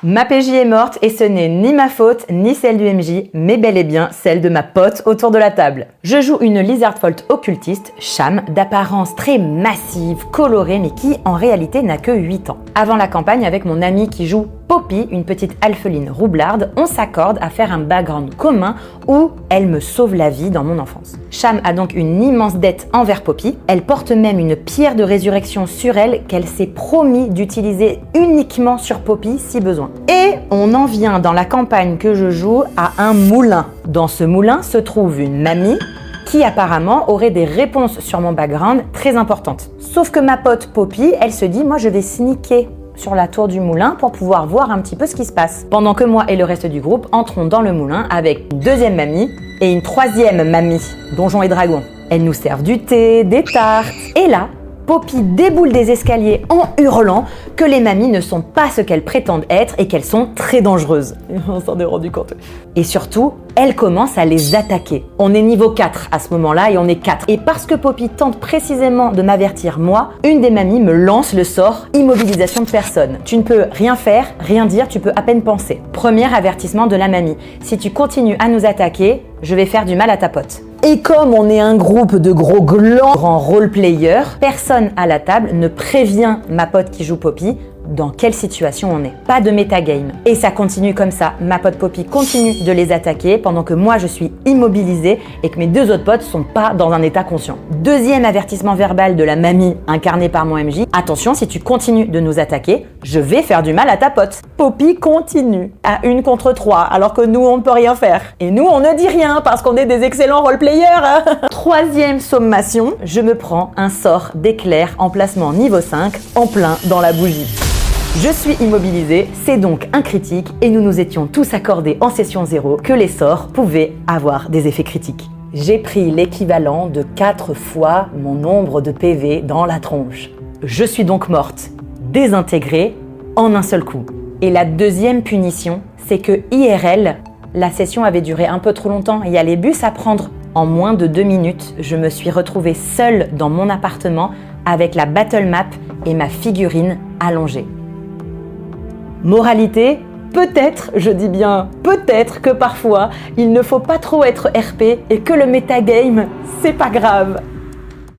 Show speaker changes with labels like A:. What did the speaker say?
A: Ma PJ est morte et ce n'est ni ma faute ni celle du MJ, mais bel et bien celle de ma pote autour de la table. Je joue une Lizardfolk occultiste, Cham, d'apparence très massive, colorée, mais qui en réalité n'a que 8 ans. Avant la campagne, avec mon ami qui joue Poppy, une petite alpheline roublarde, on s'accorde à faire un background commun où elle me sauve la vie dans mon enfance. Cham a donc une immense dette envers Poppy, elle porte même une pierre de résurrection sur elle qu'elle s'est promis d'utiliser uniquement sur Poppy si besoin. Et on en vient dans la campagne que je joue à un moulin. Dans ce moulin se trouve une mamie qui apparemment aurait des réponses sur mon background très importantes. Sauf que ma pote Poppy, elle se dit « moi je vais sneaker » sur la tour du moulin pour pouvoir voir un petit peu ce qui se passe. Pendant que moi et le reste du groupe entrons dans le moulin avec une deuxième mamie et une troisième mamie, Donjons et Dragons. Elles nous servent du thé, des tartes, et là, Poppy déboule des escaliers en hurlant que les mamies ne sont pas ce qu'elles prétendent être et qu'elles sont très dangereuses. On s'en est rendu compte. Et surtout, elle commence à les attaquer. On est niveau 4 à ce moment-là et on est 4. Et parce que Poppy tente précisément de m'avertir moi, une des mamies me lance le sort immobilisation de personne. Tu ne peux rien faire, rien dire, tu peux à peine penser. Premier avertissement de la mamie. Si tu continues à nous attaquer, je vais faire du mal à ta pote. Et comme on est un groupe de gros glands, grands role-players, personne à la table ne prévient ma pote qui joue Poppy dans quelle situation on est. Pas de metagame. Et ça continue comme ça. Ma pote Poppy continue de les attaquer pendant que moi je suis immobilisée et que mes deux autres potes sont pas dans un état conscient. Deuxième avertissement verbal de la mamie incarnée par mon MJ. Attention, si tu continues de nous attaquer, je vais faire du mal à ta pote. Poppy continue à 1 contre 3 alors que nous on ne peut rien faire. Et nous on ne dit rien parce qu'on est des excellents roleplayers. Hein. Troisième sommation, je me prends un sort d'éclair en placement niveau 5 en plein dans la bougie. Je suis immobilisée, c'est donc un critique et nous nous étions tous accordés en session 0 que les sorts pouvaient avoir des effets critiques. J'ai pris l'équivalent de 4 fois mon nombre de PV dans la tronche. Je suis donc morte, désintégrée, en un seul coup. Et la deuxième punition, c'est que IRL, la session avait duré un peu trop longtemps, il y a les bus à prendre. En moins de 2 minutes, je me suis retrouvée seule dans mon appartement avec la battle map et ma figurine allongée. Moralité, peut-être, je dis bien peut-être que parfois, il ne faut pas trop être RP et que le metagame, c'est pas grave.